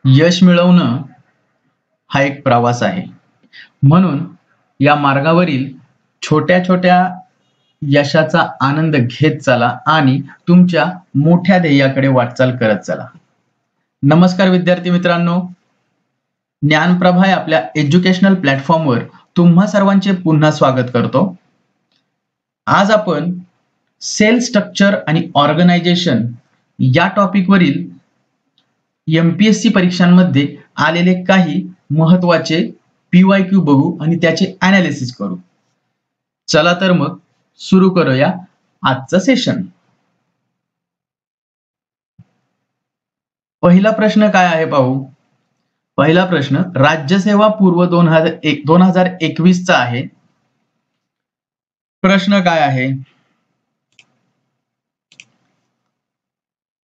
यश मिळवणं हा एक प्रवास आहे. म्हणून या मार्गावरील छोट्या छोट्या यशाचा आनंद घेत चला आणि तुमच्या मोठ्या ध्येयाकडे वाटचाल करत चला. नमस्कार विद्यार्थी मित्रांनो, ज्ञानप्रभा या आपल्या एज्युकेशनल प्लॅटफॉर्मवर तुम्हा सर्वांचे पुन्हा स्वागत करतो. आज आपण सेल स्ट्रक्चर आणि ऑर्गनायझेशन या टॉपिकवरील एमपीएससी परीक्षांमध्ये आलेले काही महत्वाचे PYQ बघू आणि त्याचे अनालिसिस करू. चला तर मग सुरू करूया आजचं सेशन. पहिला प्रश्न काय आहे पाहू. पहिला प्रश्न राज्यसेवा पूर्व 2021 चा आहे. प्रश्न काय आहे,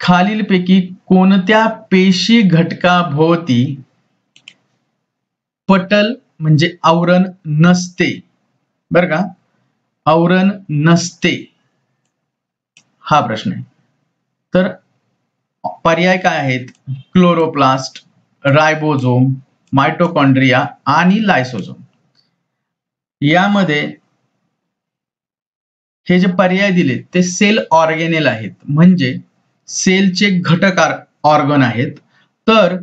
खालीलपैकी कोणत्या पेशी घटकाभोवती पटल म्हणजे आवरण नसते. बर का, आवरण नसते हा प्रश्न आहे. तर पर्याय काय आहेत, क्लोरोप्लास्ट, रायबोझोम, मायटोकॉन्ड्रिया आणि लायसोझोम. यामध्ये हे जे पर्याय दिले ते सेल ऑर्गेनेल आहेत, म्हणजे सेलचे घटक ऑर्गन आहेत. तर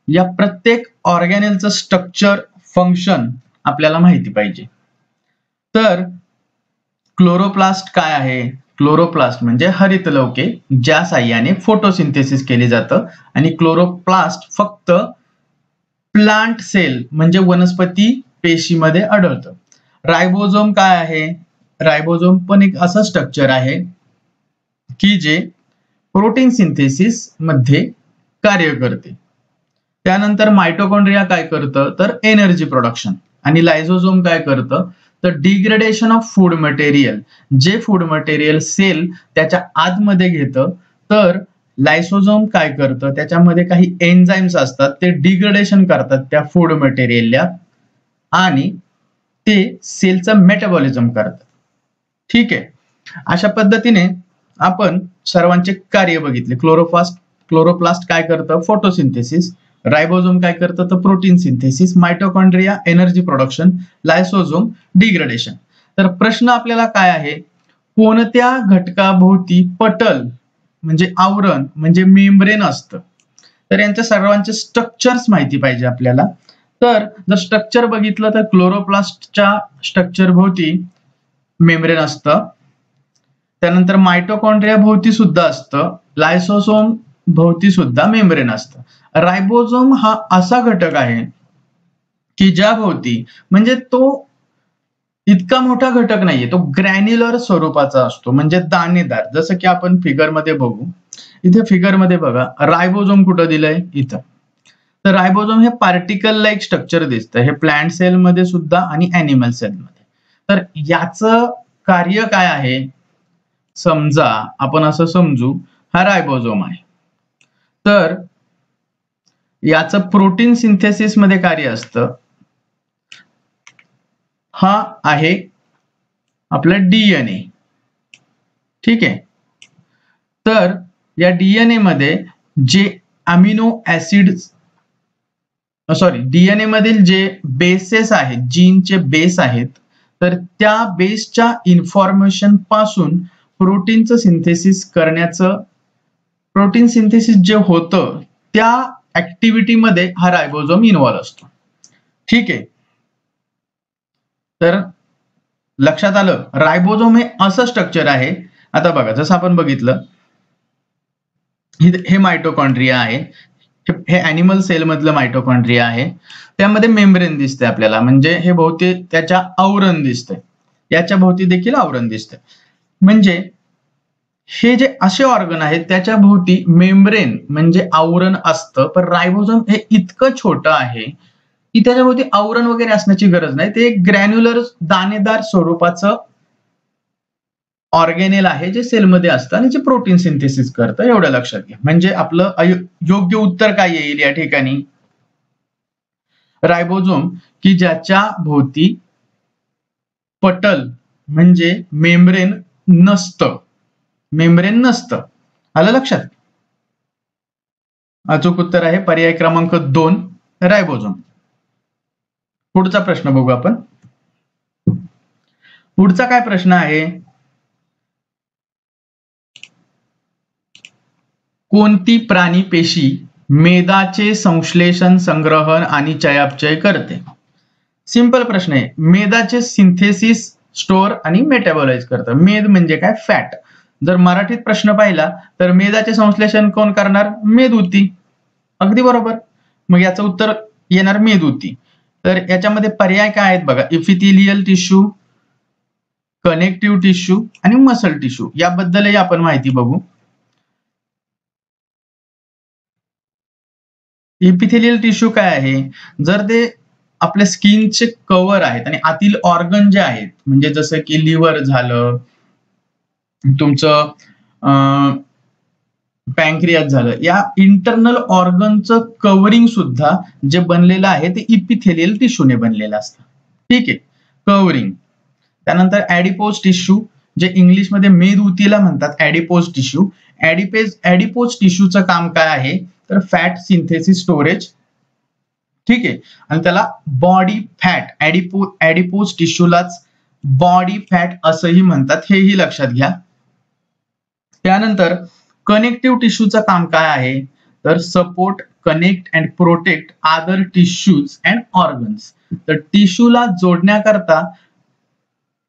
या प्रत्येक ऑर्गेनेलचं स्ट्रक्चर, फंक्शन आपल्याला माहिती पाहिजे. तर क्लोरोप्लास्ट काय आहे, क्लोरोप्लास्ट म्हणजे हरितलवके ज्या साह्याने फोटोसिंथेसिस केले जातं आणि क्लोरोप्लास्ट फक्त प्लांट सेल म्हणजे वनस्पती पेशीमध्ये आढळतं. रायबोझोम काय आहे, रायबोझोम पण एक असं स्ट्रक्चर आहे की जे प्रोटीन सिंथेसिस मध्ये कार्य करते. त्यानंतर मायटोकॉन्ड्रिया काय करतं, तर एनर्जी प्रोडक्शन. आणि लायझोझोम काय करतं, तर डिग्रेडेशन ऑफ फूड मटेरियल. जे फूड मटेरियल सेल त्याच्या आतमध्ये घेतं, तर लायसोझोम काय करतं, त्याच्यामध्ये काही एन्झाइम्स असतात, ते डिग्रेडेशन करतात त्या फूड मटेरियलला आणि ते सेलचं मेटाबॉलिझम करतात. ठीक आहे. अशा पद्धतीने आपण सर्वांचे कार्य बघितले. क्लोरोप्लास्ट काय करतं, फोटोसिंथेसिस. रायबोझोम काय करतं, तर protein synthesis. Mitochondria energy production. Lysosome degradation. तर प्रश्न आपल्याला काय आहे, कोणत्या घटकाभोवती पटल म्हणजे आवरण म्हणजे मेम्ब्रेन असतं. तर यांच्या सर्वांचे स्ट्रक्चर्स माहिती पाहिजे आपल्याला. तर जर स्ट्रक्चर बघितलं तर क्लोरोप्लास्टच्या स्ट्रक्चर भोवती मेम्ब्रेन असतं. त्यानंतर मायटोकॉन्ड्रिया भोवती सुद्धा असतं. लायसोसोम भोवती सुद्धा मेम्ब्रेन असतं. रायबोझोम हा असा घटक आहे की ज्या भोवती, म्हणजे तो इतका मोठा घटक नाहीये, तो ग्रॅन्युलर स्वरूपाचा असतो म्हणजे दाणेदार. जसं की आपण फिगर मध्ये बघू, इथे फिगर मध्ये बघा रायबोझोम कुठं दिलंय, इथं. तर रायबोझोम हे पार्टिकल लाईक स्ट्रक्चर दिसतं, हे प्लांट सेल मध्ये सुद्धा आणि अॅनिमल सेल मध्ये. तर याचं कार्य काय आहे, समजा आपण असं समजू हा रायबोझोम आहे. तर याचं प्रोटीन सिंथेसिस मध्ये कार्य असतं. हा आहे आपला डीएनए. ठीक आहे. तर या डीएनए मध्ये जे अमिनो ऍसिड, डीएनए मधील जे बेसेस आहेत, जीनचे बेस आहेत, तर त्या बेसच्या इन्फॉर्मेशन पासून प्रोटीनचं सिंथेसिस करण्याचं, प्रोटीन सिंथेसिस जे होतं त्या ऍक्टिव्हिटीमध्ये हा रायबोझोम इन्व्हॉल्व असतो. ठीक आहे. तर लक्षात आलं, रायबोझोम हे असं स्ट्रक्चर आहे. आता बघा, जसं आपण बघितलं, हे मायटोकॉन्ड्रिया आहे, हे अॅनिमल सेल मधलं मायटोकॉन्ड्रिया आहे. त्यामध्ये मेम्ब्रेन दिसते आपल्याला, म्हणजे हे भोवती त्याच्या आवरण दिसतंय, याच्या भोवती देखील आवरण दिसतंय. म्हणजे हे जे असे ऑर्गन आहेत त्याच्या भोवती मेम्ब्रेन म्हणजे आवरण असतं. पण रायबोझोम हे इतकं छोटं आहे की त्याच्या भोवती आवरण वगैरे असण्याची गरज नाही. ते एक ग्रॅन्युलर दाणेदार स्वरूपाचं ऑर्गेनेल आहे जे सेलमध्ये असतं आणि जे प्रोटीन सिंथेसिस करतं, एवढं लक्षात घ्या. म्हणजे आपलं योग्य उत्तर काय येईल या ठिकाणी, रायबोझोम, की ज्याच्या भोवती पटल म्हणजे मेम्ब्रेन नसतं. मेम्ब्रेन नसतं. आलं लक्षात. अचूक उत्तर आहे पर्याय क्रमांक 2 रायबोझोम. पुढचा प्रश्न बघू आपण. पुढचा काय प्रश्न आहे, कोणती प्राणी पेशी मेदाचे संश्लेषण, संग्रहण आणि चयापचय करते? सिंपल प्रश्न आहे. मेदाचे सिंथेसिस, स्टोअर आणि मेटाबोलाइज करतं. मेद म्हणजे काय? फॅट. जर मराठीत प्रश्न पाहिला तर मेदाचे संश्लेषण कोण करणार? मेदऊती. अगदी बरोबर. मग याचं उत्तर येणार मेदऊती. तर याच्यामध्ये पर्याय काय आहेत बघा, इपिथेलियल टिश्यू, कनेक्टिव्ह टिश्यू आणि मसल टिश्यू. याबद्दलही आपण माहिती बघू. इपिथेलियल टिश्यू काय आहे? जर ते आपल्या स्किनचे कव्हर आहेत आणि आतील ऑर्गन जे आहेत, म्हणजे जसं की लिव्हर झालं, तुमचं पॅन्क्रियास झालं, या इंटरनल ऑर्गनचं कव्हरिंग सुद्धा जे बनलेलं आहे ते इपिथेलियल टिश्यूने बनलेलं असतं. ठीक आहे, कव्हरिंग. त्यानंतर ऍडिपोज टिश्यू, जे इंग्लिशमध्ये मेदऊतीला म्हणतात ऍडिपोज टिश्यू. ऍडिपोज टिश्यूचं काम काय आहे? तर फॅट सिंथेसिस, स्टोरेज. ठीक आहे, आणि त्याला बॉडी फॅट, ऍडिपोज टिश्यूलाच बॉडी फॅट असंही म्हणतात, हेही लक्षात घ्या. त्यानंतर कनेक्टिव्ह टिश्यूचं काम काय आहे? तर support, connect and protect other tissues and organs. तर टिश्यूला जोडण्याकरता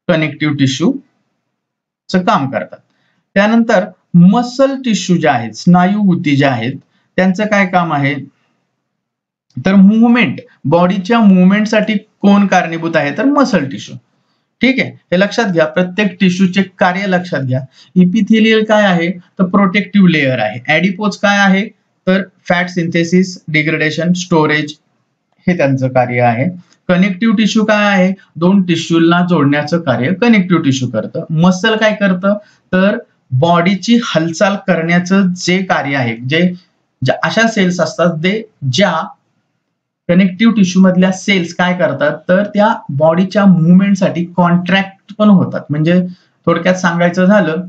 कनेक्टिव्ह टिश्यू काम करतात. त्यानंतर मसल टिश्यू जे आहेत, स्नायू ऊती ज्या आहेत, त्यांचं काय काम आहे? तर मुवमेंट, बॉडीच्या मुवमेंटसाठी कोण कारणीभूत आहे? तर मसल टिश्यू. ठीक आहे, हे लक्षात घ्या. प्रत्येक टिश्यूचे कार्य लक्षात घ्या. इपिथेलियल काय आहे? तर प्रोटेक्टिव्ह लेअर आहे. ऍडिपोज काय आहे? तर फॅट सिंथेसिस, डिग्रेडेशन, स्टोरेज, हे त्यांचं कार्य आहे. कनेक्टिव्ह टिश्यू काय आहे? दोन टिश्यूला जोडण्याचं कार्य कनेक्टिव्ह टिश्यू करतं. मसल काय करतं? तर बॉडीची हालचाल करण्याचं जे कार्य आहे, जे अशा सेल्स असतात ते ज्या कनेक्टिव्ह टिश्यू मधल्या सेल्स काय करतात? तर त्या बॉडीच्या मुवमेंटसाठी कॉन्ट्रॅक्ट पण होतात. म्हणजे थोडक्यात सांगायचं झालं,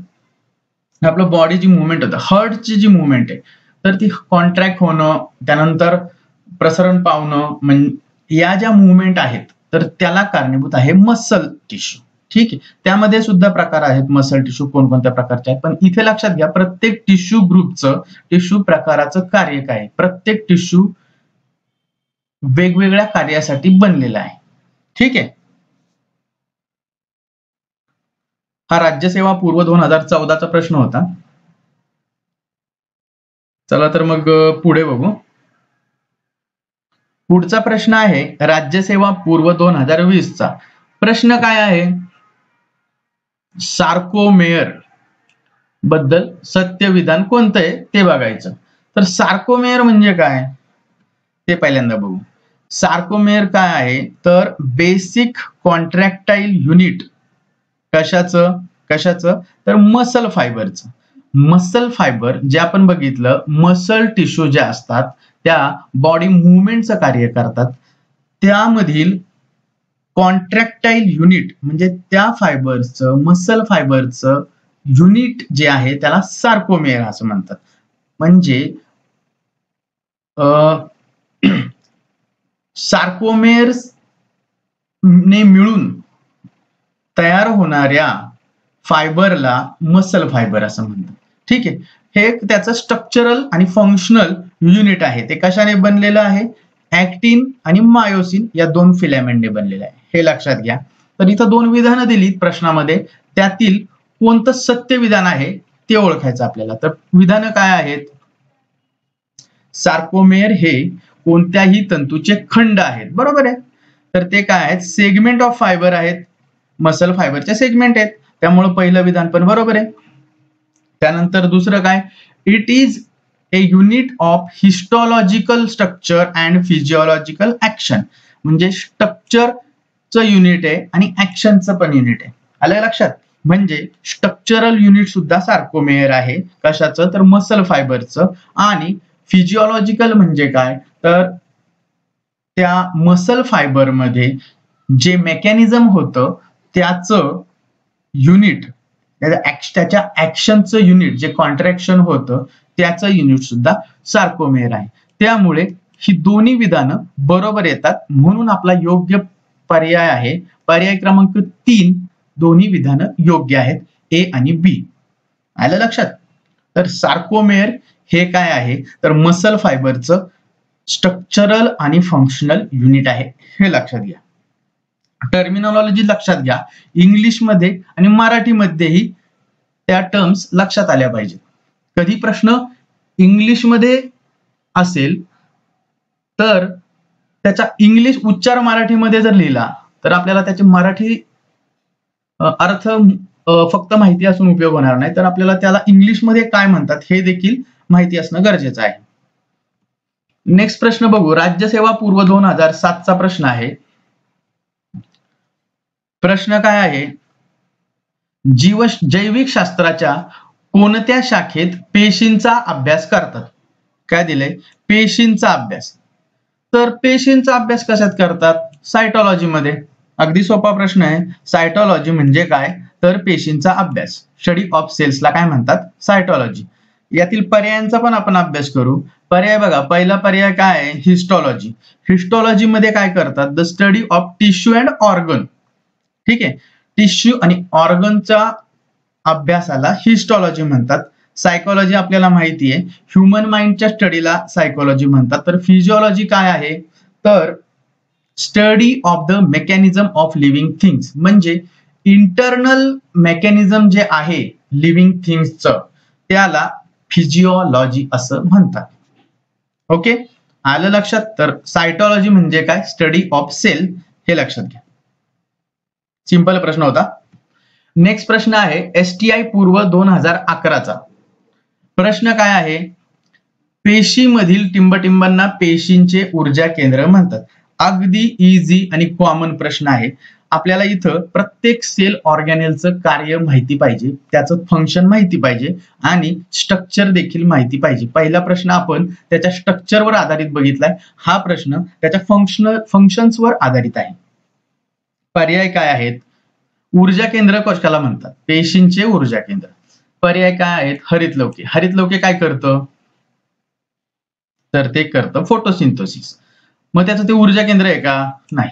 आपलं बॉडी जी मुवमेंट होतं, हार्टची जी मुवमेंट आहे, तर ती कॉन्ट्रॅक्ट होणं, त्यानंतर प्रसरण पावणं, या ज्या मुवमेंट आहेत, तर त्याला कारणीभूत आहे मसल टिश्यू. ठीक आहे, त्यामध्ये सुद्धा प्रकार आहेत मसल टिश्यू, कोणकोणत्या प्रकारचे आहेत. पण इथे लक्षात घ्या, प्रत्येक टिश्यू ग्रुपचं, टिश्यू प्रकाराचं कार्य काय आहे? प्रत्येक टिश्यू वेगवेगळ्या कार्यासाठी बनलेला आहे. ठीक आहे, हा राज्यसेवा पूर्व 2014चा प्रश्न होता. चला तर मग पुढे बघू. पुढचा प्रश्न आहे राज्यसेवा पूर्व 2020चा. प्रश्न काय आहे? सार्कोमेअर बद्दल सत्य विधान कोणतं आहे ते बघायचं. तर सार्कोमेअर म्हणजे काय ते पहिल्यांदा बघू. सार्कोमेअर काय आहे? तर बेसिक कॉन्ट्रॅक्टाईल युनिट. कशाचं? तर मसल फायबरचं. मसल फायबर जे आपण बघितलं, मसल टिश्यू ज्या असतात त्या बॉडी मुवमेंटचं कार्य करतात. त्यामधील कॉन्ट्रॅक्टाईल युनिट म्हणजे त्या फायबरचं, मसल फायबरचं युनिट जे आहे त्याला सार्कोमेअर असं म्हणतात. म्हणजे सार्कोमेअर्स ने मिळून तयार होणाऱ्या फायबरला मसल फायबर असं म्हणतात. ठीक आहे, हे त्याचं स्ट्रक्चरल आणि फंक्शनल युनिट आहे. ते कशाने बनलेलं आहे? ऍक्टिन आणि मायोसिन या दोन फिलामेंटने बनलेलं आहे, हे लक्षात घ्या. तर इथं दोन विधानं दिलीत प्रश्नामध्ये, त्यातील कोणतं सत्य विधान आहे ते ओळखायचं आपल्याला. तर विधानं काय आहेत? सार्कोमेअर हे कोणत्याही तंतूचे खंड आहेत. बरोबर आहे. तर ते काय आहेत? सेगमेंट ऑफ फायबर आहेत. मसल फायबरचे सेगमेंट आहेत, त्यामुळे पहिलं विधान पण बरोबर आहे. त्यानंतर दुसरं काय? It is a unit of histological structure and physiological action. म्हणजे स्ट्रक्चरचं युनिट आहे आणि ऍक्शनचं पण युनिट आहे. आलं लक्षात? म्हणजे स्ट्रक्चरल युनिट सुद्धा सार्कोमेअर आहे. कशाचं? तर मसल फायबरचं. आणि फिजिओलॉजिकल म्हणजे काय? तर त्या मसल फायबरमध्ये जे मेकॅनिझम होतं त्याचं युनिट, त्याच्या ऍक्शनचं युनिट, जे कॉन्ट्रॅक्शन होतं त्याचं युनिट सुद्धा सार्कोमेअर आहे. त्यामुळे ही दोन्ही विधानं बरोबर येतात, म्हणून आपला योग्य पर्याय आहे पर्याय क्रमांक 3. दोन्ही विधानं योग्य आहेत, ए आणि बी. आलं लक्षात? तर सार्कोमेअर हे काय आहे तर मसल फायबरचं स्ट्रक्चरल आणि फंक्शनल युनिट आहे, हे लक्षात घ्या. टर्मिनॉलॉजी लक्षात घ्या, इंग्लिशमध्ये आणि मराठीमध्येही त्या टर्म्स लक्षात आल्या पाहिजेत. कधी प्रश्न इंग्लिशमध्ये असेल तर त्याचा इंग्लिश उच्चार मराठीमध्ये जर लिहिला तर आपल्याला त्याचे मराठी अर्थ फक्त माहिती असून उपयोग होणार नाही, तर आपल्याला त्याला इंग्लिशमध्ये काय म्हणतात हे देखील माहिती असणं गरजेचं आहे. नेक्स्ट प्रश्न बघू. राज्यसेवा पूर्व 2007 चा प्रश्न आहे. प्रश्न काय आहे, जैविक शास्त्राच्या कोणत्या शाखेत पेशींचा अभ्यास करतात? काय दिलंय? पेशींचा अभ्यास. तर पेशींचा अभ्यास कशात करतात? सायटॉलॉजी मध्ये. अगदी सोपा प्रश्न आहे. सायटॉलॉजी म्हणजे काय तर पेशींचा अभ्यास. स्टडी ऑफ सेल्सला काय म्हणतात? सायटॉलॉजी. यातील पर्यायांचा पण आपण अभ्यास करू. पर्याय बघा, पहिला पर्याय काय आहे? हिस्टॉलॉजी. हिस्टॉलॉजी मध्ये काय करतात? The study of tissue and organ. ठीक आहे, टिश्यू आणि ऑर्गनचा अभ्यासाला हिस्टॉलॉजी म्हणतात. सायकोलॉजी आपल्याला माहिती आहे, ह्युमन माइंडच्या स्टडीला सायकोलॉजी म्हणतात. तर फिजिओलॉजी काय आहे तर study of the mechanism of living things, म्हणजे इंटरनल मेकॅनिझम जे आहे लिव्हिंग थिंग्सचं त्याला फिजिओलॉजी असं म्हणतात. ओके, आलं लक्षात? तर सायटॉलॉजी म्हणजे काय? स्टडी ऑफ सेल, हे लक्षात घ्या. सिंपल प्रश्न होता. नेक्स्ट प्रश्न आहे STI पूर्व 2011 चा. प्रश्न काय आहे? पेशीमधील टिंबटिंबांना पेशींचे ऊर्जा केंद्र म्हणतात. अगदी इझी आणि कॉमन प्रश्न आहे. आपल्याला इथं प्रत्येक सेल ऑर्गॅनेलचं कार्य माहिती पाहिजे, त्याचं फंक्शन माहिती पाहिजे आणि स्ट्रक्चर देखील माहिती पाहिजे. पहिला प्रश्न आपण त्याच्या स्ट्रक्चरवर आधारित बघितलाय, हा प्रश्न त्याच्या फंक्शन्सवर आधारित आहे. पर्याय काय आहेत? ऊर्जा केंद्र कशाला म्हणतात? पेशींचे ऊर्जा केंद्र. पर्याय काय आहेत? हरितलवके. हरितलवके काय करतं तर ते करतं फोटोसिंथेसिस. मग त्याचं ते ऊर्जा केंद्र आहे का? नाही.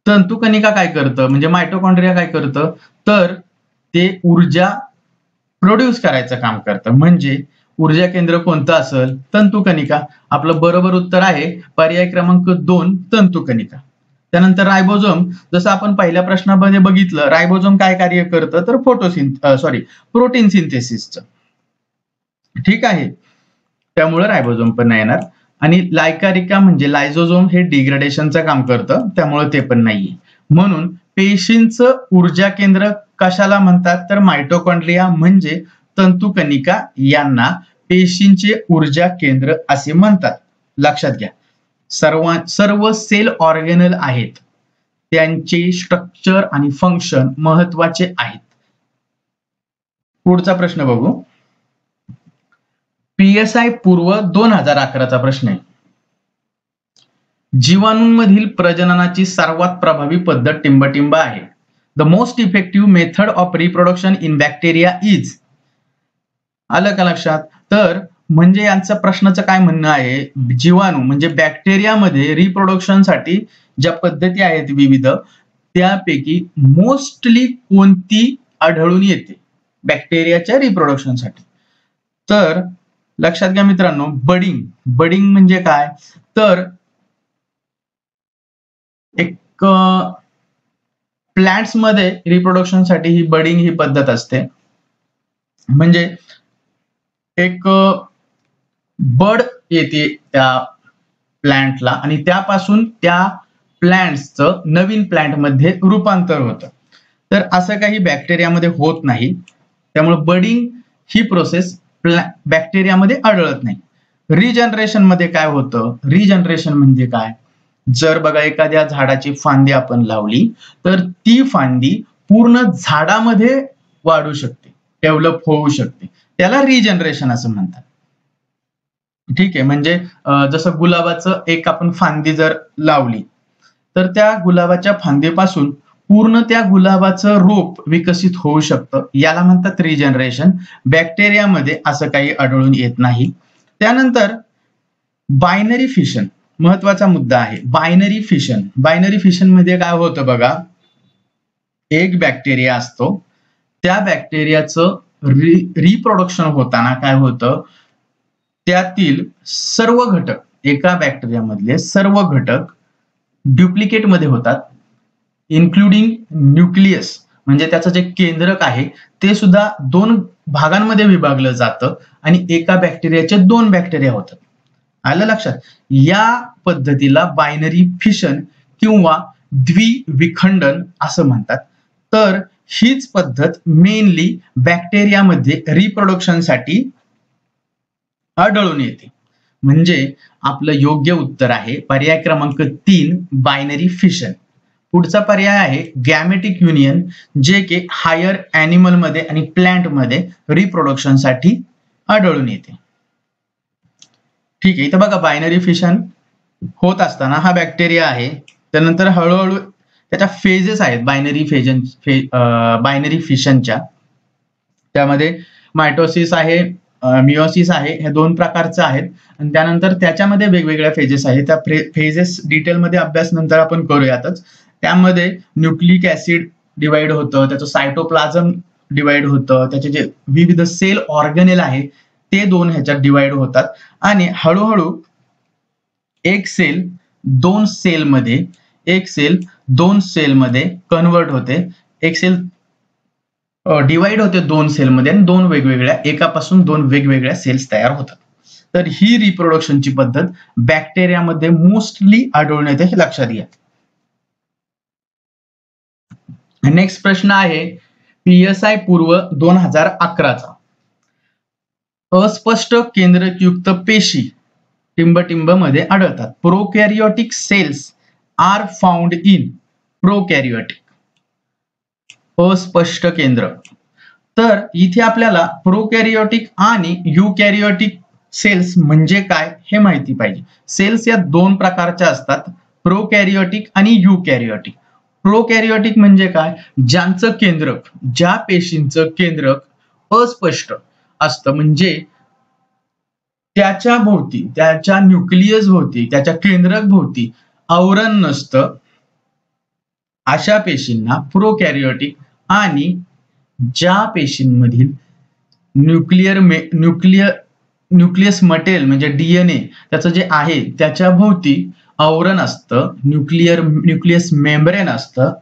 तंतुकणिका काय करतं म्हणजे मायटोकॉन्ड्रिया काय करतं तर ते ऊर्जा प्रोड्यूस करायचं काम करतं. म्हणजे ऊर्जा केंद्र कोणतं असेल? तंतुकणिका. आपलं बरोबर उत्तर आहे पर्याय क्रमांक 2 तंतुकणिका. त्यानंतर रायबोझोम, जसं आपण पहिल्या प्रश्नामध्ये बघितलं, रायबोझोम काय कार्य करतं तर प्रोटीन सिंथेसिसचं. ठीक आहे, त्यामुळे रायबोझोम पण नाही येणार. आणि लायकारिका म्हणजे लायझोझोम हे डिग्रेडेशनचं काम करतं, त्यामुळे ते पण नाहीये. म्हणून पेशींचं ऊर्जा केंद्र कशाला म्हणतात तर मायटोकॉन्ड्रिया म्हणजे तंतुकणिका यांना पेशींचे ऊर्जा केंद्र असे म्हणतात. लक्षात घ्या, सर्व सेल ऑर्गेनल आहेत त्यांचे स्ट्रक्चर आणि फंक्शन महत्वाचे आहेत. पुढचा प्रश्न बघू. PSI पूर्व 2011 चा प्रश्न आहे. जीवाणूंमधील प्रजननाची सर्वात प्रभावी पद्धत टिंबटिंब आहे. The most effective method of reproduction in bacteria is. आलं का लक्षात? तर म्हणजे यांचं प्रश्नाचं काय म्हणणं आहे, जीवाणू म्हणजे बॅक्टेरियामध्ये रिप्रोडक्शनसाठी ज्या पद्धती आहेत विविध, त्यापैकी मोस्टली कोणती आढळून येते बॅक्टेरियाच्या रिप्रोडक्शनसाठी? तर लक्षात घ्या मित्रांनो, बडिंग. बडिंग म्हणजे काय तर एक प्लांट्स मध्ये रिप्रोडक्शनसाठी ही बडिंग ही पद्धत असते. म्हणजे एक बड येते त्या प्लांटला आणि त्यापासून त्या प्लांट्सचं नवीन प्लांट मध्ये रूपांतर होतं. तर असं काही बॅक्टेरियामध्ये होत नाही, त्यामुळे बडिंग ही प्रोसेस बॅक्टेरियामध्ये आढळत नाही. रिजनरेशन मध्ये काय होतं? रिजनरेशन म्हणजे काय, जर बघा एखाद्या झाडाची फांदी आपण लावली तर ती फांदी पूर्ण झाडामध्ये वाढू शकते, डेव्हलप होऊ शकते, त्याला रिजनरेशन असं म्हणतात. ठीक आहे, म्हणजे जसं गुलाबाचं एक आपण फांदी जर लावली तर त्या गुलाबाच्या फांदीपासून पूर्ण त्या गुलाबाचं रोप विकसित होऊ शकतं, याला म्हणतात रिजनरेशन. बॅक्टेरियामध्ये असं काही आढळून येत नाही. त्यानंतर बायनरी फिशन महत्वाचा मुद्दा आहे. बायनरी फिशन मध्ये काय होतं बघा, एक बॅक्टेरिया असतो, त्या बॅक्टेरियाचं रिप्रोडक्शन होताना काय होतं, त्यातील सर्व घटक, एका बॅक्टेरियामधले सर्व घटक डुप्लिकेट मध्ये होतात, इन्क्लुडिंग न्यूक्लियस, म्हणजे त्याचं जे केंद्रक आहे ते सुद्धा 2 भागांमध्ये विभागलं जातं आणि एका बॅक्टेरियाचे 2 बॅक्टेरिया होतात. आलं लक्षात? या पद्धतीला बायनरी फिशन किंवा द्विविखंडन असं म्हणतात. तर हीच पद्धत मेनली बॅक्टेरियामध्ये रिप्रोडक्शनसाठी आढळून येते. म्हणजे आपलं योग्य उत्तर आहे पर्याय क्रमांक 3 बायनरी फिशन. पुढचा पर्याय आहे गॅमेटिक युनियन, जे की हायर ॲनिमल मध्ये आणि प्लांट मध्ये रिप्रोडक्शनसाठी आढळून येते. ठीक आहे, इथं बघा बायनरी फिशन होत असताना हा बॅक्टेरिया आहे, त्यानंतर हळूहळू त्याच्या फेजेस आहेत बायनरी फिशनच्या. त्यामध्ये मायटोसिस आहे, मिओसिस आहे, हे 2 प्रकारचे आहेत आणि त्यानंतर त्याच्यामध्ये वेगवेगळ्या फेजेस आहेत. त्या फेजेस डिटेलमध्ये अभ्यास नंतर आपण करूयातच. त्यामध्ये न्यूक्लिक ऍसिड डिवाइड होतं, त्याचं सायटोप्लाझम डिवाइड होतं, त्याचे जे विविध सेल ऑर्गनेल आहे ते 2 ह्याच्यात डिवाइड होतात आणि हळूहळू एक सेल 2 सेलमध्ये कन्वर्ट होते. एक सेल डिवाइड होते 2 सेलमध्ये आणि 2 वेगवेगळ्या, एकापासून 2 वेगवेगळ्या सेल्स तयार होतात. तर ही रिप्रोडक्शनची पद्धत बॅक्टेरियामध्ये मोस्टली आढळून येते, हे लक्षात घ्या. नेक्स्ट प्रश्न आहे PSI पूर्व 2011चा. अस्पष्ट केंद्रकयुक्त पेशी टिंब मध्ये आढळतात. प्रोकॅरियोटिक सेल्स आर फाउंड इन प्रोकॅरियोटिक. अस्पष्ट केंद्र. तर इथे आपल्याला प्रोकॅरियोटिक आणि युकॅरियोटिक सेल्स म्हणजे काय हे माहिती पाहिजे. सेल्स या 2 प्रकारच्या असतात, प्रोकॅरियोटिक आणि युकॅरियोटिक. प्रोकॅरियोटिक म्हणजे काय, ज्यांचं केंद्रक, ज्या पेशींचं केंद्रक अस्पष्ट असतं, म्हणजे त्याच्या भोवती, त्याच्या न्यूक्लियस भोवती, त्याच्या केंद्रक भोवती आवरण नसतं, अशा पेशींना प्रोकॅरियोटिक. आणि ज्या पेशींमधील न्यूक्लियस मटेरियल म्हणजे डीएनए त्याचं जे आहे त्याच्या भोवती आवरण असतं, न्यूक्लियस मेम्ब्रेन असतं,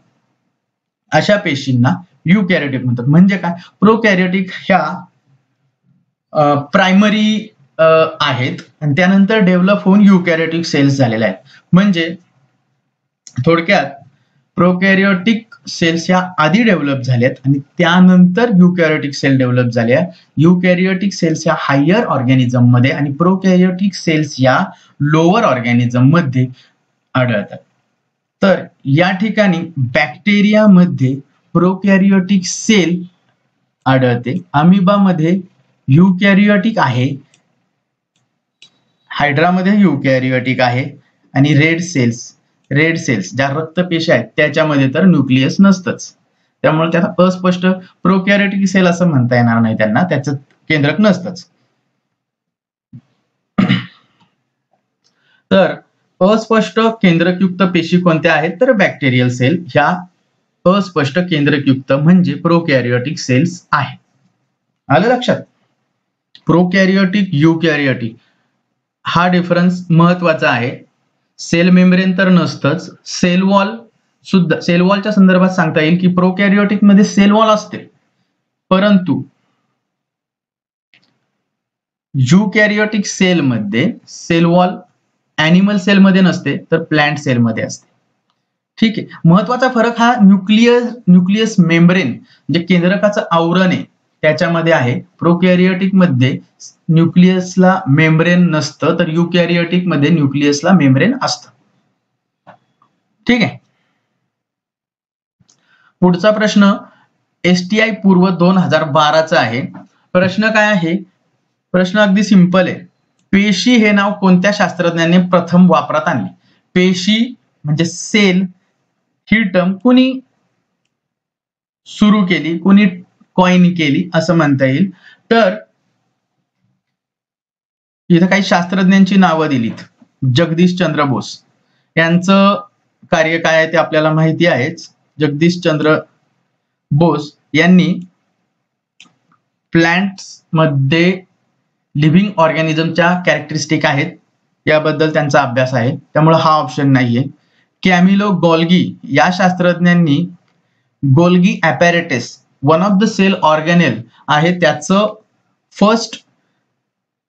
अशा पेशींना युकॅरियोटिक म्हणतात. म्हणजे काय, प्रोकॅरियोटिक ह्या प्रायमरी आहेत आणि त्यानंतर डेव्हलप होऊन युकॅरियोटिक सेल्स झालेल्या आहेत. म्हणजे थोडक्यात प्रोकॅरियोटिक सेल्स ह्या आधी डेव्हलप झाल्यात आणि त्यानंतर युकॅरियोटिक सेल डेव्हलप झाल्या. युकॅरियोटिक सेल्स ह्या हायर ऑर्गॅनिझम मध्ये आणि प्रोकॅरियोटिक सेल्स या लोअर ऑर्गॅनिझम मध्ये आढळतात. तर या ठिकाणी बॅक्टेरियामध्ये प्रोकॅरियोटिक सेल आढळते, अमिबामध्ये युकॅरियोटिक आहे, हायड्रामध्ये युकॅरियोटिक आहे आणि रेड सेल्स ज्या रक्तपेशी आहेत त्याच्यामध्ये तर न्यूक्लियस नसतंच. त्यामुळे त्याला अस्पष्ट प्रोकॅरियोटिक सेल असं म्हणता येणार नाही, त्यांना त्याचं केंद्रक नसतंच. तर अस्पष्ट केंद्रकयुक्त पेशी कोणत्या आहेत, तर बॅक्टेरियल सेल ह्या अस्पष्ट केंद्रकयुक्त म्हणजे प्रोकॅरियोटिक सेल्स आहे. आलं लक्षात? प्रोकॅरियोटिक युकॅरियोटिक हा डिफरन्स महत्वाचा आहे. सेल मेम्ब्रेन तर नसतंच, सेल वॉलच्या संदर्भात सांगता येईल की प्रोकॅरियोटिक मध्ये सेल वॉल असते, परंतु युकॅरियोटिक सेल मध्ये सेल वॉल ॲनिमल सेल मध्ये नसते तर प्लांट सेल मध्ये असते. ठीक आहे, महत्वाचा फरक हा न्यूक्लियस मेम्ब्रेन जे केंद्रकाचं आवरण आहे त्याच्यामध्ये आहे. प्रोकॅरियोटिक मध्ये न्यूक्लियसला मेम्ब्रेन नसतं तर युकॅरियोटिक मध्ये न्यूक्लियसला मेम्ब्रेन असतं. ठीक आहे, पुढचा प्रश्न STI पूर्व 2012चा आहे. प्रश्न काय आहे, प्रश्न अगदी सिंपल आहे. पेशी हे नाव कोणत्या शास्त्रज्ञाने प्रथम वापरात आणले? पेशी म्हणजे सेल ही टर्म कुणी सुरू केली, कोणी कॉइन केली असं म्हणता येईल. तर इथं काही शास्त्रज्ञांची नावं दिलीत. जगदीशचंद्र बोस यांचं कार्य काय आहे ते आपल्याला माहिती आहेच. जगदीशचंद्र बोस यांनी प्लांट्स मध्ये लिव्हिंग ऑर्गॅनिझमच्या कॅरेक्टरिस्टिक आहेत याबद्दल त्यांचा अभ्यास आहे, त्यामुळे हा ऑप्शन नाहीये. कॅमिलो गोल्गी या शास्त्रज्ञांनी Golgi apparatus one of the cell organelle आहे, त्याचं फर्स्ट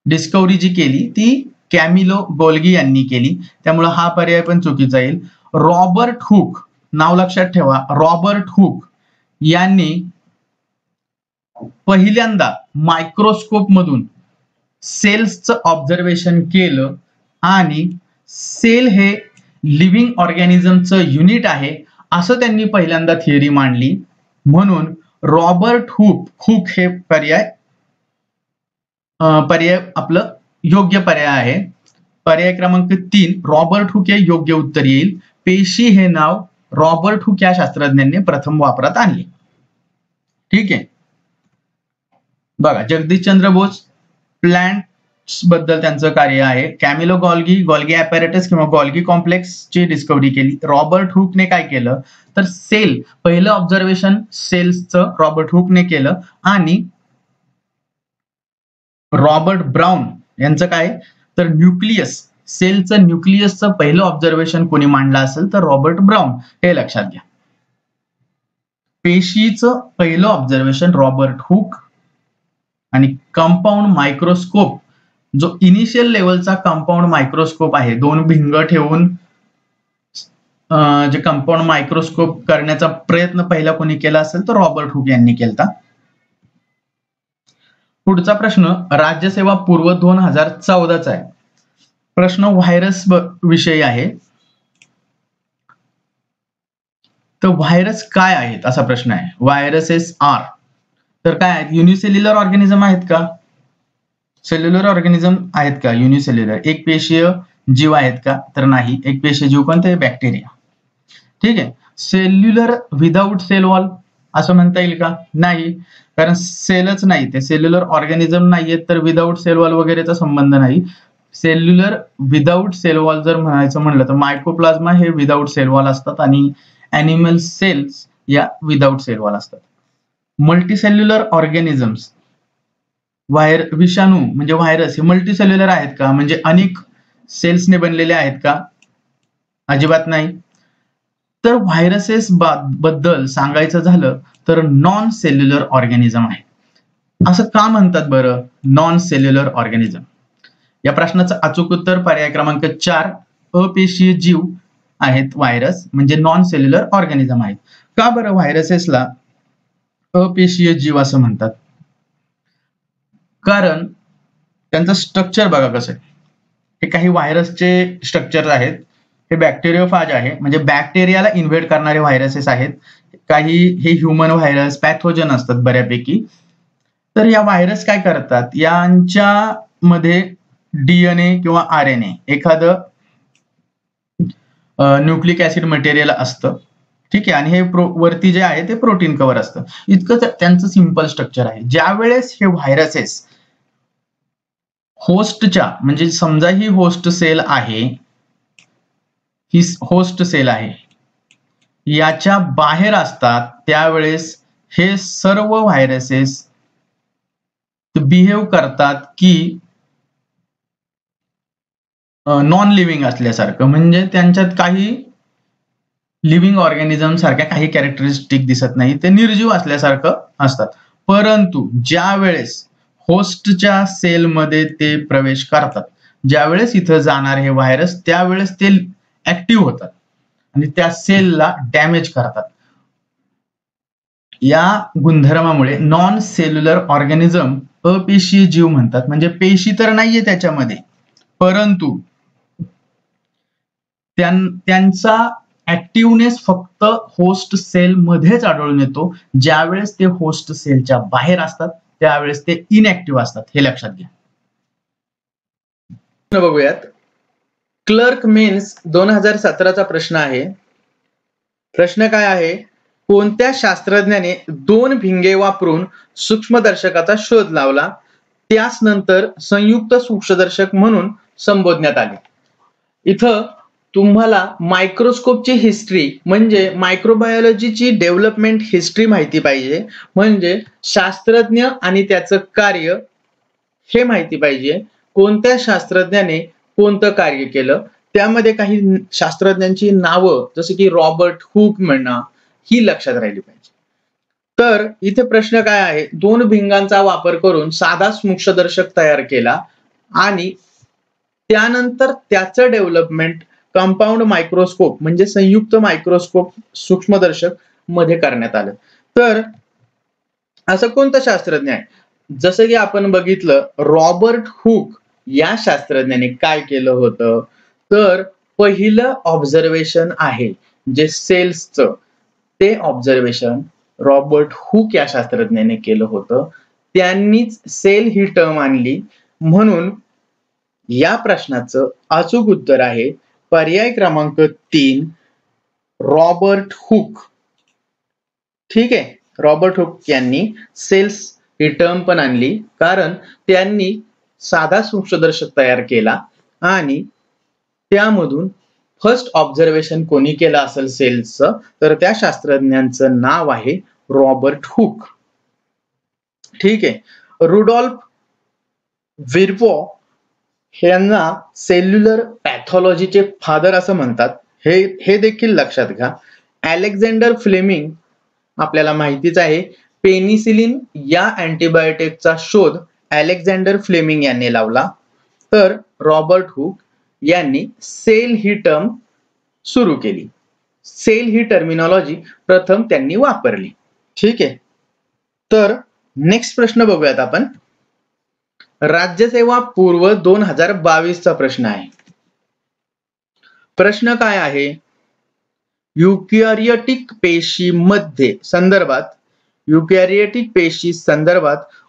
डिस्कवरी जी केली ती कॅमिलो गोल्गी यांनी केली, त्यामुळे हा पर्याय पण चुकीचा येईल. रॉबर्ट हुक, नाव लक्षात ठेवा, रॉबर्ट हुक यांनी पहिल्यांदा मायक्रोस्कोप मधून सेल्सचं ऑब्झर्वेशन केलं आणि सेल हे लिव्हिंग ऑर्गॅनिझमचं युनिट आहे असं त्यांनी पहिल्यांदा थिअरी मांडली. म्हणून रॉबर्ट हुक हे पर्याय आपलं योग्य पर्याय आहे. पर्याय क्रमांक 3 रॉबर्ट हुक हे योग्य उत्तर येईल. पेशी हे नाव रॉबर्ट हुक या शास्त्रज्ञांनी प्रथम वापरात आणले. ठीक आहे. बघा, जगदीशचंद्र बोस प्लांट्स बद्दल त्यांचं कार्य आहे. कॅमिलो गोल्गी ॲपॅरेटस किंवा गोल्गी कॉम्प्लेक्स ची डिस्कवरी केली. रॉबर्ट हुकने काय केलं तर सेल, पहिलं ऑब्झर्वेशन सेल्सचं रॉबर्ट हुकने केलं. आणि रॉबर्ट ब्राउन यांचं काय तर न्यूक्लियस, सेलचं न्यूक्लियसचं पहिलं ऑब्झर्वेशन कोणी मांडलं असेल तर रॉबर्ट ब्राउन, हे लक्षात घ्या. पेशीचं पहिलं ऑब्झर्वेशन रॉबर्ट हुक आणि कंपाऊंड मायक्रोस्कोप, जो इनिशियल लेवलचा कंपाऊंड मायक्रोस्कोप आहे, दोन भिंग ठेवून जे कंपाऊंड मायक्रोस्कोप करण्याचा प्रयत्न पहिला कोणी केला असेल तर रॉबर्ट हुक यांनी केला. पुढचा प्रश्न राज्यसेवा पूर्व 2014चा आहे. प्रश्न व्हायरस विषयी आहे. तर व्हायरस काय आहेत असा प्रश्न आहे. व्हायरसेस आर, तर काय आहेत, युनिसेल्युलर ऑर्गॅनिझम आहेत का, सेल्युलर ऑर्गॅनिझम आहेत का, युनिसेल्युलर एक पेशीय जीव आहेत का, तर नाही. एक पेशीय जीव कोणते, बॅक्टेरिया. ठीक आहे. सेल्युलर विदाऊट सेल वॉल असं म्हणता येईल का, नाही, कारण सेलच नाही, ते सेल्युलर ऑर्गॅनिझम नाहीये, तर विदाऊट सेल वॉल वगैरेचा संबंध नाही. सेल्युलर विदाऊट सेल वॉल जर म्हणायचं म्हणलं तर मायकोप्लाझ्मा हे विदाऊट सेल वॉल असतात आणि ॲनिमल सेल्स या विदाऊट सेल वॉल असतात. मल्टीसेल्युलर ऑर्गॅनिझम्स, विषाणू म्हणजे व्हायरस हे मल्टीसेल्युलर आहेत का, म्हणजे अनेक सेल्सने बनलेले आहेत का, अजिबात नाही. तर व्हायरसेस बद्दल सांगायचं झालं तर नॉन सेल्युलर ऑर्गॅनिझम आहे. असं का म्हणतात बरं, नॉन सेल्युलर ऑर्गॅनिझम? या प्रश्नाचं अचूक उत्तर पर्याय क्रमांक 4 अपेशीय जीव आहेत व्हायरस, म्हणजे नॉन सेल्युलर ऑर्गॅनिझम आहेत. का बरं व्हायरसेसला अपेशीय जीव असं म्हणतात? कारण त्यांचं स्ट्रक्चर बघा कसं आहे. हे काही व्हायरसचे स्ट्रक्चर आहेत. हे बॅक्टेरियोफाज आहे, म्हणजे बॅक्टेरियाला इन्व्हेड करणारे व्हायरसेस आहेत. काही हे ह्युमन व्हायरस पॅथोजन असतात बऱ्यापैकी. तर या व्हायरस काय करतात, यांच्यामध्ये डीएनए किंवा आरएनए एखादं न्यूक्लिक ऍसिड मटेरियल असतं. ठीक आहे. आणि हे वरती जे आहे ते प्रोटीन कव्हर असतं. इतकं त्यांचं सिंपल स्ट्रक्चर आहे. ज्या वेळेस हे व्हायरसेस होस्टच्या, म्हणजे समजा ही होस्ट सेल आहे, ही होस्ट सेल आहे, याच्या बाहेर असतात, त्यावेळेस हे सर्व व्हायरसेस बिहेव करतात की नॉन लिव्हिंग असल्यासारखं, म्हणजे त्यांच्यात काही लिव्हिंग ऑर्गॅनिझम सारख्या काही कॅरेक्टरिस्टिक दिसत नाही, ते निर्जीव असल्यासारखं असतात. परंतु ज्या वेळेस होस्टच्या सेलमध्ये ते प्रवेश करतात, ज्यावेळेस इथं जाणार हे व्हायरस, त्यावेळेस ते ऍक्टिव्ह होतात आणि त्या सेलला डॅमेज करतात. या गुणधर्मामुळे नॉन सेल्युलर ऑर्गॅनिझम अपेशीय जीव म्हणतात. म्हणजे पेशी तर नाहीये त्याच्यामध्ये, परंतु त्यांचा ऍक्टिव्हनेस फक्त होस्ट सेल मध्येच आढळून येतो. ज्यावेळेस ते होस्ट सेलच्या बाहेर असतात त्यावेळेस ते इनऍक्टिव्ह असतात, हे लक्षात घ्या. बघूयात. क्लर्क मेन्स 2017चा प्रश्न आहे. प्रश्न काय आहे, कोणत्या शास्त्रज्ञाने 2 भिंगे वापरून सूक्ष्मदर्शकाचा शोध लावला, त्यास नंतर संयुक्त सूक्ष्मदर्शक म्हणून संबोधण्यात आले. इथं तुम्हाला मायक्रोस्कोपची हिस्ट्री म्हणजे मायक्रोबायोलॉजीची डेव्हलपमेंट हिस्ट्री माहिती पाहिजे, म्हणजे शास्त्रज्ञ आणि त्याचं कार्य हे माहिती पाहिजे. कोणत्या शास्त्रज्ञाने कोणतं कार्य केलं, त्यामध्ये काही शास्त्रज्ञांची नावं जसं की रॉबर्ट हुक म्हणा, ही लक्षात राहिली पाहिजे. तर इथे प्रश्न काय आहे, 2 भिंगांचा वापर करून साधा सूक्ष्मदर्शक तयार केला आणि त्यानंतर त्याचं डेव्हलपमेंट कंपाऊंड मायक्रोस्कोप म्हणजे संयुक्त मायक्रोस्कोप सूक्ष्मदर्शक मध्ये करण्यात आलं. तर असं कोणतं शास्त्रज्ञ आहे, जसं की आपण बघितलं रॉबर्ट हुक या शास्त्रज्ञाने काय केलं होतं, तर पहिलं ऑब्झर्वेशन आहे जे सेल्सचं, ते ऑब्झर्वेशन रॉबर्ट हुक या शास्त्रज्ञाने केलं होतं. त्यांनीच सेल ही टर्म आणली. म्हणून या प्रश्नाचं अचूक उत्तर आहे पर्याय क्रमांक 3, रॉबर्ट हुक. ठीक आहे, रॉबर्ट हुक यांनी सेल्स ही टर्म पण आणली, कारण त्यांनी साधा सूक्ष्मदर्शक तयार केला आणि त्यामधून फर्स्ट ऑब्झर्वेशन कोणी केलं असेल सेल्सचं, तर त्या शास्त्रज्ञांचं नाव आहे रॉबर्ट हुक. ठीक आहे, रुडॉल्फ विर्वो यांना सेल्युलर पॅथॉलॉजीचे फादर असं म्हणतात, हे देखील लक्षात घ्या. अलेक्झांडर फ्लेमिंग आपल्याला माहितीच आहे, पेनिसिलिन या अँटीबायोटिकचा शोध अलेक्झांडर फ्लेमिंग यांनी लावला. तर रॉबर्ट हुक यांनी सेल ही टर्म सुरू केली. सेल ही टर्मिनॉलॉजी प्रथम त्यांनी वापरली. ठीक आहे, तर नेक्स्ट प्रश्न बघूयात आपण. राज्यसेवा पूर्व 2022 चा प्रश्न आहे. प्रश्न काय आहे, युकॅरियोटिक पेशीमध्ये संदर्भात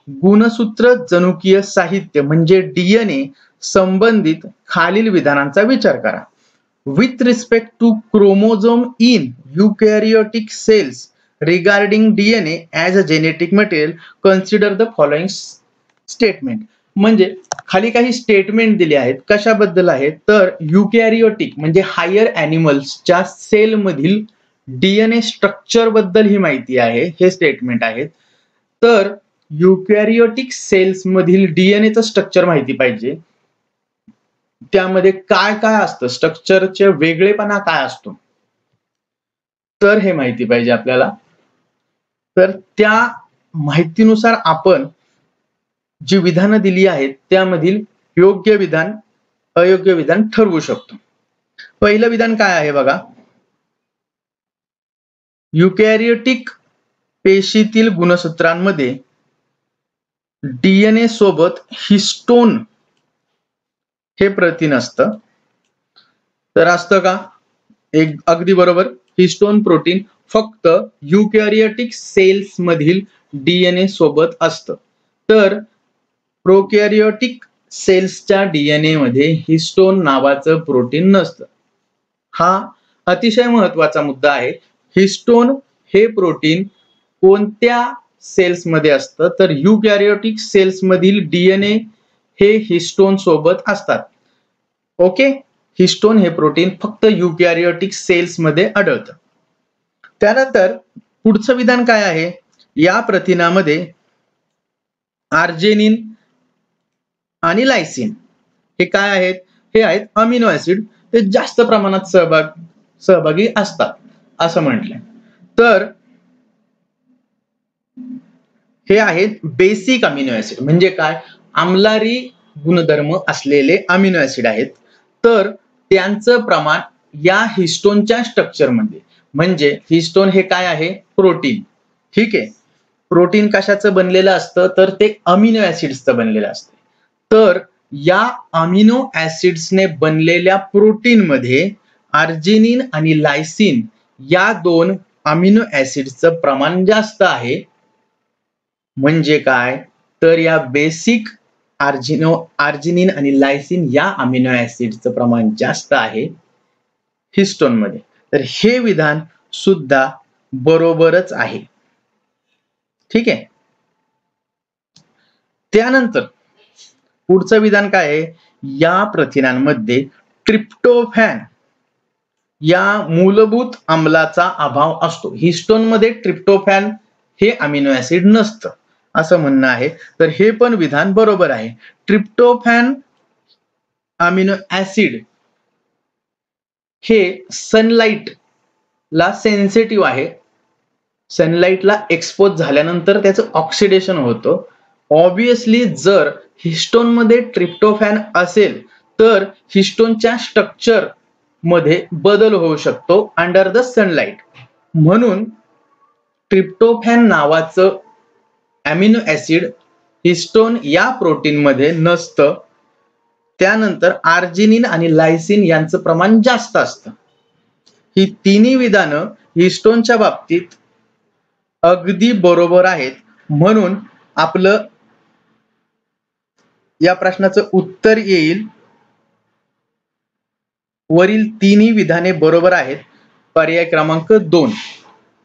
गुणसूत्र जनुकीय साहित्य म्हणजे डीएनए संबंधित खालील विधानांचा विचार करा. With respect to chromosome in eukaryotic cells regarding DNA as a genetic material consider the following statement. म्हणजे खाली काही स्टेटमेंट दिले आहेत, कशाबद्दल आहेत, तर युकॅरियोटिक म्हणजे हायर ॲनिमल्सच्या सेल मधील डीएनए स्ट्रक्चर बद्दल ही माहिती आहे, हे स्टेटमेंट आहेत. तर युकॅरियोटिक सेल्स मधील डीएनएचं स्ट्रक्चर माहिती पाहिजे, त्यामध्ये काय काय असतं, स्ट्रक्चरचे वेगळेपणा काय असतो, तर हे माहिती पाहिजे आपल्याला. तर त्या माहितीनुसार आपण जी विधानं दिली आहेत त्यामधील योग्य विधान अयोग्य विधान ठरवू शकतो. पहिलं विधान काय आहे बघा, युकॅरियोटिक पेशीतील गुणसूत्रांमध्ये डीएनए सोबत हिस्टोन हे प्रथिन असतं. तर असतं का, एक अगदी बरोबर, हिस्टोन प्रोटीन फक्त युकॅरियोटिक सेल्स मधील डीएनए सोबत असतं. तर प्रोकॅरियोटिक सेल्सच्या डीएनए मध्ये हिस्टोन नावाचं प्रोटीन नसतं. हा अतिशय महत्वाचा मुद्दा आहे. हिस्टोन हे प्रोटीन कोणत्या सेल्स मध्ये असतं, तर युकॅरियोटिक सेल्स मधील डीएनए हे हिस्टोन सोबत असतात. ओके, हिस्टोन हे प्रोटीन फक्त युकॅरियोटिक सेल्स मध्ये आढळतं. त्यानंतर पुढचं विधान काय आहे, या प्रथिनामध्ये आर्जिनिन आणि लायसिन हे काय आहेत, हे आहेत अमिनो ऍसिड, ते जास्त प्रमाणात सहभागी असतात असं म्हटलंय. तर हे आहेत बेसिक अमिनो ऍसिड, म्हणजे काय, आम्लारी गुणधर्म असलेले अमिनो ऍसिड आहेत. तर त्यांचं प्रमाण या हिस्टोनच्या स्ट्रक्चर मध्ये, म्हणजे हिस्टोन हे काय आहे, प्रोटीन. ठीक आहे, प्रोटीन कशाचं बनलेलं असतं, तर ते अमिनो ऍसिड्सचं बनलेलं असतं. तर या अमिनो ऍसिड्सने बनलेल्या प्रोटीन मध्ये आर्जिनिन आणि लायसिन या 2 अमिनो ऍसिड्सचं प्रमाण जास्त आहे. म्हणजे काय, तर या बेसिक आर्जिनिन आणि लायसिन या अमिनो ऍसिडचं प्रमाण जास्त आहे हिस्टोन मध्ये. तर हे विधान सुद्धा बरोबरच आहे. ठीक आहे. त्यानंतर पुढचं विधान काय आहे, या प्रथिनांमध्ये ट्रिप्टोफॅन या मूलभूत आम्लाचा अभाव असतो. हिस्टोन मध्ये ट्रिप्टोफॅन हे अमिनो ऍसिड नसतं असं म्हणणं आहे. तर हे पण विधान बरोबर आहे. ट्रिप्टोफॅन अमिनो ऍसिड हे सनलाइट ला सेन्सिटिव्ह आहे. सनलाइटला एक्सपोज झाल्यानंतर त्याचं ऑक्सिडेशन होतं. ऑब्विसली जर हिस्टोन मध्ये ट्रिप्टोफॅन असेल तर हिस्टोनच्या स्ट्रक्चर मध्ये बदल होऊ शकतो अंडर द सनलाइट. म्हणून ट्रिप्टोफॅन नावाचं अमिनो ऍसिड हिस्टोन या प्रोटीन मध्ये नसतं. त्यानंतर आर्जिनिन आणि लायसिन यांचं प्रमाण जास्त असतं. ही तिन्ही विधानं हिस्टोनच्या बाबतीत अगदी बरोबर आहेत. म्हणून आपलं या प्रश्नाचं उत्तर येईल वरील तिन्ही विधाने बरोबर आहेत. पर्याय क्रमांक 2.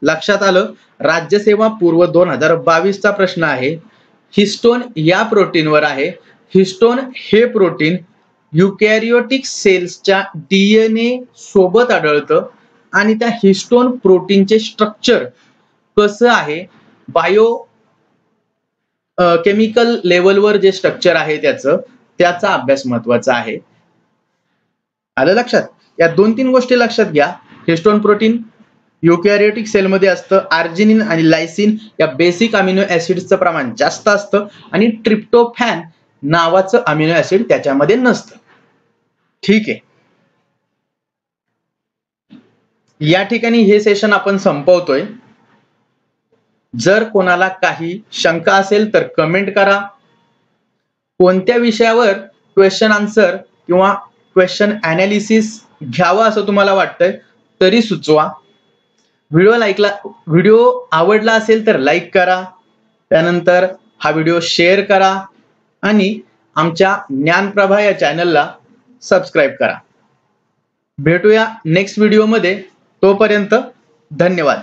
लक्षात आलं. राज्यसेवा पूर्व 2022 चा प्रश्न आहे. हिस्टोन या प्रोटीनवर आहे. हिस्टोन हे प्रोटीन युकॅरियोटिक सेल्सच्या डीएनए सोबत आढळतं आणि त्या हिस्टोन प्रोटीनचे स्ट्रक्चर कसं आहे, बायो केमिकल लेवलवर जे स्ट्रक्चर आहे त्याचा अभ्यास महत्वाचा आहे. आलं लक्षात. या 2-3 गोष्टी लक्षात घ्या. हिस्टोन प्रोटीन युकॅरियोटिक सेलमध्ये असतं. आर्जिनिन आणि लायसिन या बेसिक अमिनो ऍसिडचं प्रमाण जास्त असतं आणि ट्रिप्टोफॅन नावाचं अमिनो ऍसिड त्याच्यामध्ये नसतं. ठीक आहे. या ठिकाणी हे सेशन आपण संपवतोय. जर कोणाला काही शंका असेल तर कमेंट करा. कोणत्या विषयावर क्वेश्चन आन्सर किंवा क्वेश्चन अनालिसिस घ्यावा असं तुम्हाला वाटतंय तरी सुचवा. व्हिडिओ आवडला असेल तर लाईक करा. त्यानंतर हा व्हिडिओ शेअर करा आणि आमच्या ज्ञानप्रभा या चॅनलला सबस्क्राईब करा. भेटूया नेक्स्ट व्हिडिओमध्ये. तोपर्यंत धन्यवाद.